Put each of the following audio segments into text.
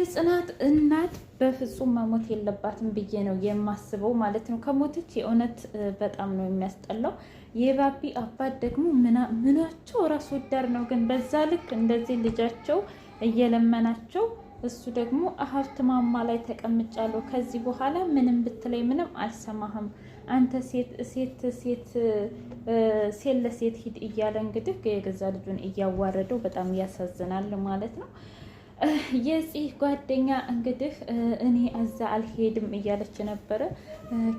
የጽናት እናት በፍጹም መሞት የለባትም ብዬ ነው የማስበው ማለት ነው። ከሞተች የእውነት በጣም ነው የሚያስጠላው። የባቢ አባት ደግሞ ምናቸው ራስ ወዳድ ነው። ግን በዛ ልክ እንደዚህ ልጃቸው እየለመናቸው እሱ ደግሞ ሀብት ማማ ላይ ተቀምጫለሁ፣ ከዚህ በኋላ ምንም ብትለይ ምንም አልሰማህም፣ አንተ ሴት ለሴት ሂድ እያለ እንግዲህ የገዛ ልጁን እያዋረደው በጣም ያሳዝናል ማለት ነው። የዚህ ጓደኛ እንግዲህ እኔ እዛ አልሄድም እያለች ነበረ።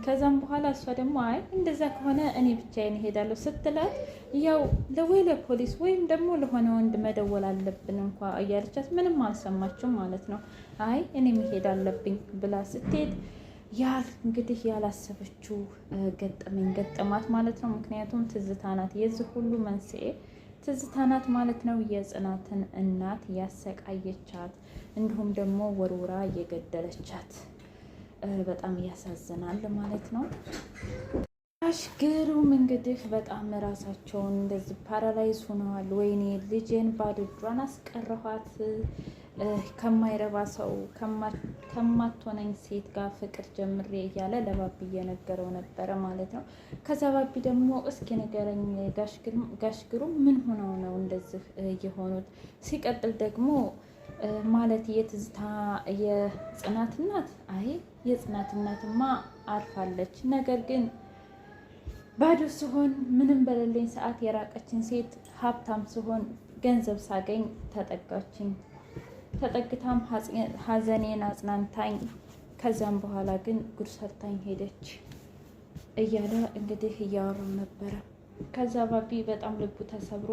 ከዛም በኋላ እሷ ደግሞ አይ እንደዛ ከሆነ እኔ ብቻዬን እሄዳለሁ ስትላት ያው ወይ ለፖሊስ ወይም ደግሞ ለሆነ ወንድ መደወል አለብን እንኳ እያለቻት ምንም አልሰማችም ማለት ነው። አይ እኔ መሄድ አለብኝ ብላ ስትሄድ እንግዲህ ያላሰበችው ገጠመኝ ገጠማት ማለት ነው። ምክንያቱም ትዝታ ናት የዚህ ሁሉ መንስኤ ትዝታ ናት ማለት ነው። የጽናትን እናት ያሰቃየቻት እንዲሁም ደግሞ ወርውራ የገደለቻት በጣም ያሳዝናል ማለት ነው። ግሩም እንግዲህ በጣም ራሳቸውን እንደዚህ ፓራላይዝ ሆነዋል። ወይኔ ልጄን ባዶ እጇን አስቀረኋት ከማይረባ ሰው ከማትሆነኝ ሴት ጋር ፍቅር ጀምሬ እያለ ለባቢ እየነገረው ነበረ ማለት ነው። ከዛ ባቢ ደግሞ እስኪ ንገረኝ ጋሽ ግሩም ምን ሆነው ነው እንደዚህ የሆኑት? ሲቀጥል ደግሞ ማለት የትዝታ የጽናት እናት አይ የጽናት እናትማ አርፋለች። ነገር ግን ባዶ ስሆን ምንም በሌለኝ ሰዓት የራቀችን ሴት ሀብታም ስሆን ገንዘብ ሳገኝ ተጠጋችኝ፣ ተጠግታም ሀዘኔን አጽናንታኝ ከዛም በኋላ ግን ጉድ ሰርታኝ ሄደች እያለ እንግዲህ እያወራው ነበረ። ከዛ ባቢ በጣም ልቡ ተሰብሮ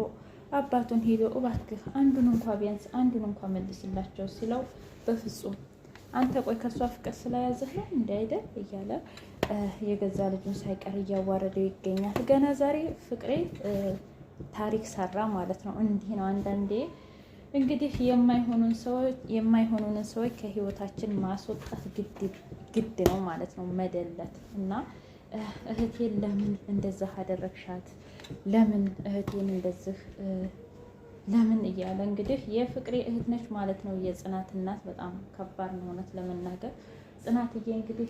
አባቱን ሄዶ እባክህ አንዱን እንኳ ቢያንስ አንዱን እንኳ መልስላቸው ሲለው በፍጹም አንተ ቆይ ከሷ ፍቅር ስለያዘህ ነው እንዳይደል እያለ የገዛ ልጁን ሳይቀር እያዋረደው ይገኛል። ገና ዛሬ ፍቅሬ ታሪክ ሰራ ማለት ነው። እንዲህ ነው አንዳንዴ እንግዲህ የማይሆኑንን ሰዎች ከህይወታችን ማስወጣት ግድ ነው ማለት ነው፣ መደለት እና እህቴን ለምን እንደዚህ አደረግሻት? ለምን እህቴን እንደዚህ ለምን እያለ እንግዲህ የፍቅሬ እህት ነች ማለት ነው የጽናት እናት። በጣም ከባድ ነው እውነት ለመናገር። ጽናትዬ እንግዲህ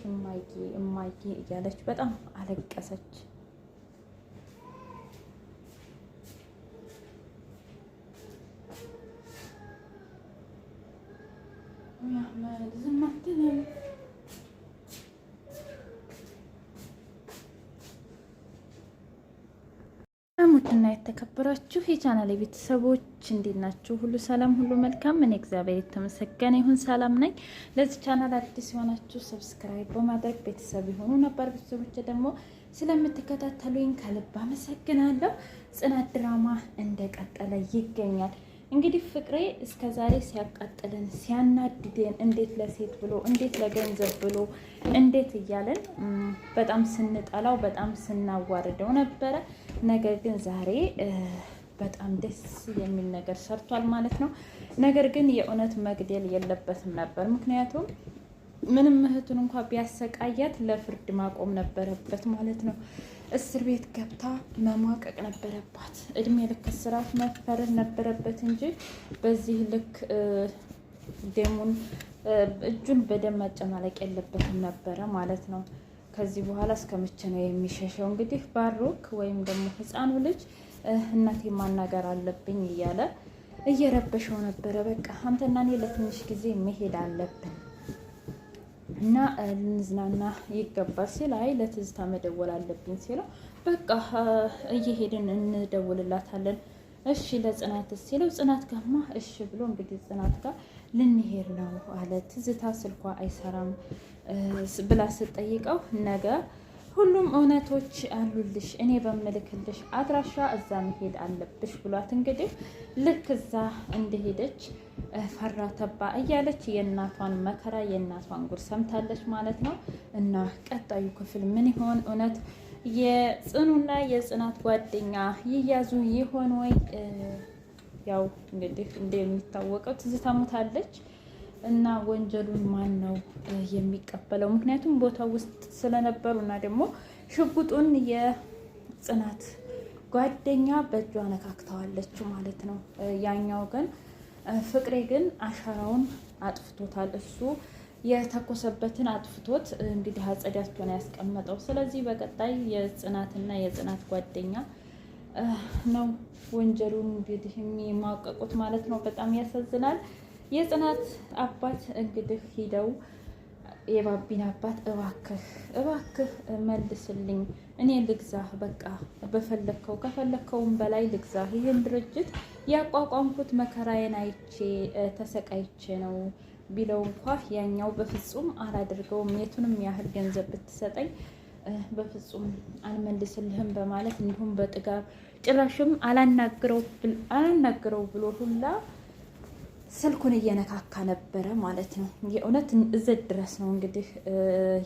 እማዬ እያለች በጣም አለቀሰች። ውድና የተከበራችሁ የቻናል ቤተሰቦች እንዴት ናችሁ? ሁሉ ሰላም፣ ሁሉ መልካም። እኔ እግዚአብሔር የተመሰገነ ይሁን ሰላም ነኝ። ለዚህ ቻናል አዲስ የሆናችሁ ሰብስክራይብ በማድረግ ቤተሰብ የሆኑ ነባር ቤተሰቦች ደግሞ ስለምትከታተሉኝ ከልብ አመሰግናለሁ። ጽናት ድራማ እንደቀጠለ ይገኛል። እንግዲህ ፍቅሬ እስከዛሬ ሲያቃጥለን ሲያናድደን እንዴት ለሴት ብሎ እንዴት ለገንዘብ ብሎ እንዴት እያለን በጣም ስንጠላው በጣም ስናዋርደው ነበረ። ነገር ግን ዛሬ በጣም ደስ የሚል ነገር ሰርቷል ማለት ነው። ነገር ግን የእውነት መግደል የለበትም ነበር። ምክንያቱም ምንም እህቱን እንኳ ቢያሰቃያት ለፍርድ ማቆም ነበረበት ማለት ነው። እስር ቤት ገብታ መሟቀቅ ነበረባት። እድሜ ልክ እስራት መፈረድ ነበረበት እንጂ በዚህ ልክ ደሙን እጁን በደም ማጨማለቅ የለበትም ነበረ ማለት ነው። ከዚህ በኋላ እስከ መቼ ነው የሚሸሸው? እንግዲህ ባሮክ ወይም ደግሞ ህፃኑ ልጅ እናቴ ማናገር አለብኝ እያለ እየረበሸው ነበረ። በቃ አንተና እኔ ለትንሽ ጊዜ መሄድ አለብን እና ልንዝናና ይገባል ሲል አይ ለትዝታ መደወል አለብኝ ሲለው በቃ እየሄድን እንደውልላታለን እሺ ለጽናት ሲለው ጽናት ጋማ እሺ ብሎ እንግዲህ ጽናት ጋር ልንሄድ ነው አለ። ትዝታ ስልኳ አይሰራም ብላ ስትጠይቀው ነገ ሁሉም እውነቶች አሉልሽ፣ እኔ በምልክልሽ አድራሻ እዛ መሄድ አለብሽ ብሏት እንግዲህ ልክ እዛ እንደሄደች ፈራ ተባ እያለች የእናቷን መከራ የእናቷን ጉር ሰምታለች ማለት ነው። እና ቀጣዩ ክፍል ምን ይሆን? እውነት የጽኑና የጽናት ጓደኛ ይያዙ ይሆን ወይ? ያው እንግዲህ እንደሚታወቀው ትዝታ ሞታለች እና ወንጀሉን ማን ነው የሚቀበለው? ምክንያቱም ቦታው ውስጥ ስለነበሩ እና ደግሞ ሽጉጡን የጽናት ጓደኛ በእጇ ነካክተዋለች ማለት ነው። ያኛው ግን ፍቅሬ ግን አሻራውን አጥፍቶታል። እሱ የተኮሰበትን አጥፍቶት እንግዲህ አጸዳድቶ ነው ያስቀመጠው። ስለዚህ በቀጣይ የጽናትና የጽናት ጓደኛ ነው ወንጀሉን እንግዲህ የሚማቀቁት ማለት ነው። በጣም ያሳዝናል። የጽናት አባት እንግዲህ ሂደው የባቢን አባት እባክህ መልስልኝ፣ እኔ ልግዛህ፣ በቃ በፈለግከው ከፈለግከውም በላይ ልግዛህ። ይህን ድርጅት ያቋቋምኩት መከራዬን አይቼ ተሰቃይቼ ነው ቢለው እንኳ ያኛው በፍጹም አላደርገውም፣ የቱንም ያህል ገንዘብ ብትሰጠኝ በፍጹም አልመልስልህም በማለት እንዲሁም በጥጋብ ጭራሽም አላናግረው ብሎ ሁላ ስልኩን እየነካካ ነበረ ማለት ነው። የእውነት እዘት ድረስ ነው እንግዲህ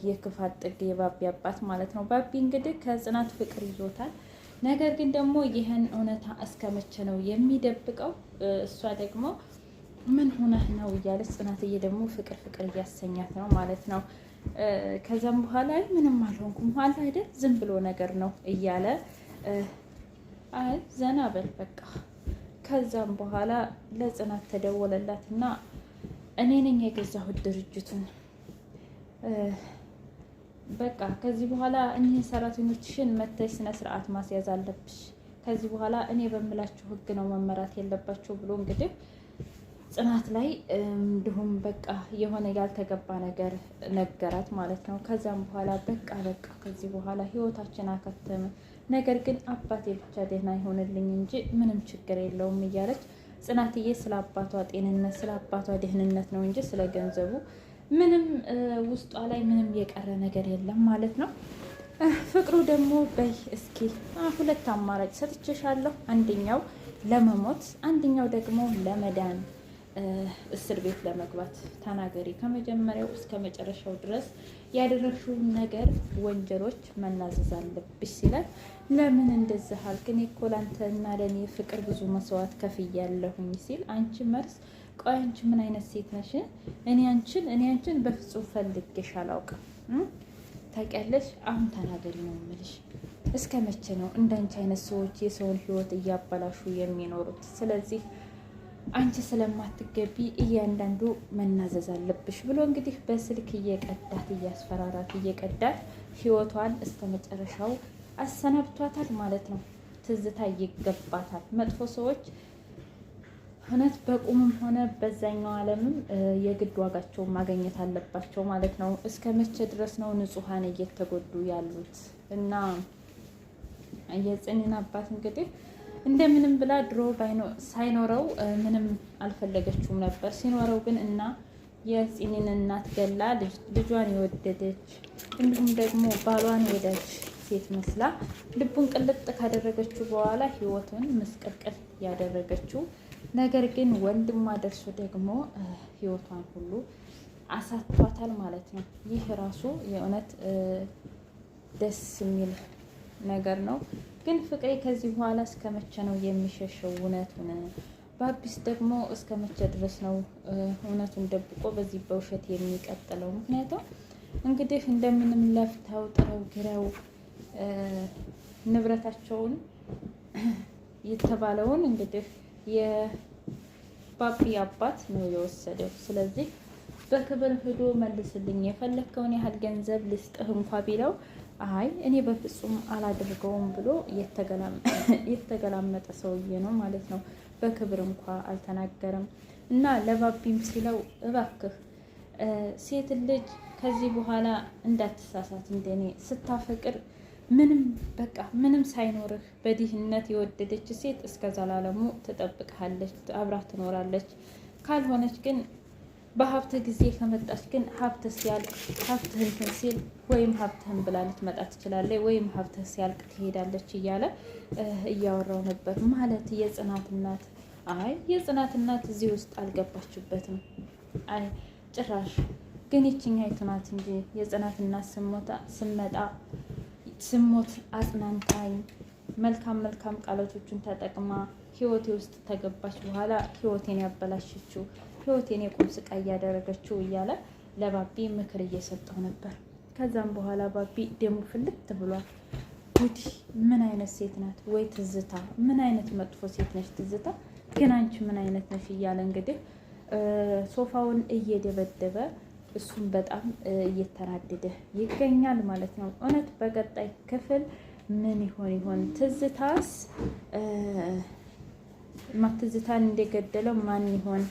የክፋት ጥግ የባቢ አባት ማለት ነው። ባቢ እንግዲህ ከጽናት ፍቅር ይዞታል። ነገር ግን ደግሞ ይህን እውነታ እስከ መቼ ነው የሚደብቀው? እሷ ደግሞ ምን ሆነህ ነው እያለች ጽናትዬ ደግሞ ፍቅር እያሰኛት ነው ማለት ነው። ከዛም በኋላ ምንም አልሆንኩም አለ አይደል ዝም ብሎ ነገር ነው እያለ አይ ዘና በል በቃ። ከዛም በኋላ ለጽናት ተደወለላትና እኔ ነኝ የገዛሁት ድርጅቱን፣ በቃ ከዚህ በኋላ እኚህን ሰራተኞችሽን መተሽ ስነ ስርዓት ማስያዝ አለብሽ፣ ከዚህ በኋላ እኔ በምላችሁ ህግ ነው መመራት የለባቸው ብሎ እንግዲህ ጽናት ላይ እንዲሁም በቃ የሆነ ያልተገባ ነገር ነገራት ማለት ነው። ከዛም በኋላ በቃ ከዚህ በኋላ ህይወታችን አከተመ፣ ነገር ግን አባቴ ብቻ ደህና ይሆንልኝ እንጂ ምንም ችግር የለውም እያለች ጽናትዬ ስለ አባቷ ጤንነት ስለ አባቷ ደህንነት ነው እንጂ ስለ ገንዘቡ ምንም ውስጧ ላይ ምንም የቀረ ነገር የለም ማለት ነው። ፍቅሩ ደግሞ በይ እስኪ ሁለት አማራጭ ሰጥቼሻለሁ፣ አንደኛው ለመሞት አንደኛው ደግሞ ለመዳን እስር ቤት ለመግባት ተናገሪ፣ ከመጀመሪያው እስከ መጨረሻው ድረስ ያደረግሽውን ነገር ወንጀሎች መናዘዝ አለብሽ ሲላል፣ ለምን እንደዚህ አልክ? እኔ እኮ ላንተና ለእኔ ፍቅር ብዙ መስዋዕት ከፍያለሁኝ ሲል፣ አንቺ መርስ ቆይ አንቺ ምን አይነት ሴት ነሽ? እኔ አንቺን በፍጹም ፈልጌሽ አላውቅም ታውቂያለሽ። አሁን ተናገሪ ነው የምልሽ። እስከ መቼ ነው እንዳንቺ አይነት ሰዎች የሰውን ህይወት እያበላሹ የሚኖሩት? ስለዚህ አንቺ ስለማትገቢ እያንዳንዱ መናዘዝ አለብሽ ብሎ እንግዲህ በስልክ እያስፈራራት እየቀዳት ህይወቷን እስከ መጨረሻው አሰናብቷታል ማለት ነው። ትዝታ ይገባታል። መጥፎ ሰዎች እውነት በቁምም ሆነ በዛኛው ዓለምም የግድ ዋጋቸውን ማግኘት አለባቸው ማለት ነው። እስከ መቼ ድረስ ነው ንጹሐን እየተጎዱ ያሉት? እና የጽኒን አባት እንግዲህ እንደምንም ብላ ድሮ ሳይኖረው ምንም አልፈለገችውም ነበር። ሲኖረው ግን እና የጽኒን እናት ገላ ልጇን የወደደች እንዲሁም ደግሞ ባሏን ወዳጅ ሴት መስላ ልቡን ቅልጥ ካደረገችው በኋላ ህይወቱን ምስቅልቅል ያደረገችው፣ ነገር ግን ወንድሟ ደርሶ ደግሞ ህይወቷን ሁሉ አሳቷታል ማለት ነው። ይህ ራሱ የእውነት ደስ የሚል ነገር ነው። ግን ፍቅሬ ከዚህ በኋላ እስከ መቼ ነው የሚሸሸው እውነቱን? ባቢስ ደግሞ እስከ መቼ ድረስ ነው እውነቱን ደብቆ በዚህ በውሸት የሚቀጥለው? ምክንያቱም እንግዲህ እንደምንም ለፍተው ጥረው ግረው ንብረታቸውን የተባለውን እንግዲህ የባቢ አባት ነው የወሰደው። ስለዚህ በክብር ሂዶ መልስልኝ፣ የፈለግከውን ያህል ገንዘብ ልስጥህ እንኳ ቢለው አይ እኔ በፍጹም አላደርገውም ብሎ የተገላመጠ ሰውዬ ነው ማለት ነው። በክብር እንኳ አልተናገረም። እና ለባቢም ሲለው እባክህ ሴት ልጅ ከዚህ በኋላ እንዳትሳሳት፣ እንደኔ ስታፈቅር ምንም ሳይኖርህ በድህነት የወደደች ሴት እስከ ዘላለሙ ትጠብቅሃለች፣ አብራህ ትኖራለች። ካልሆነች ግን በሀብት ጊዜ ከመጣች ግን ሀብት ሲያልቅ ሀብትህን እንትን ሲል ወይም ሀብትህን ብላ ልትመጣ ትችላለች፣ ወይም ሀብትህ ሲያልቅ ትሄዳለች እያለ እያወራው ነበር ማለት የጽናት እናት። አይ የጽናት እናት እዚህ ውስጥ አልገባችበትም። አይ ጭራሽ ግን ይችኛይቱ ናት እንጂ የጽናት እናት ስሞት አጽናንታኝ መልካም ቃላቶቹን ተጠቅማ ህይወቴ ውስጥ ተገባች በኋላ ህይወቴን ያበላሸችው ህይወቴን የቁም ስቃይ እያደረገችው እያለ ለባቢ ምክር እየሰጠው ነበር። ከዛም በኋላ ባቢ ደሙ ፍልት ብሏል። ጉዲ ምን አይነት ሴት ናት ወይ ትዝታ፣ ምን አይነት መጥፎ ሴት ነች ትዝታ፣ ግን አንቺ ምን አይነት ነሽ እያለ እንግዲህ ሶፋውን እየደበደበ እሱም በጣም እየተናደደ ይገኛል ማለት ነው። እውነት በቀጣይ ክፍል ምን ይሆን? ትዝታን እንደገደለው ማን ይሆን?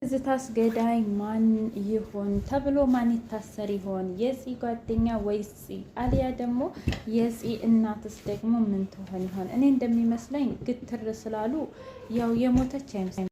ትዝታስ ገዳይ ማን ይሆን ተብሎ ማን ይታሰር ይሆን? የፂ ጓደኛ ወይስ አሊያ ደግሞ የፂ እናትስ ደግሞ ምን ትሆን ይሆን? እኔ እንደሚመስለኝ ግትር ስላሉ ያው የሞተች አይመስለኝም።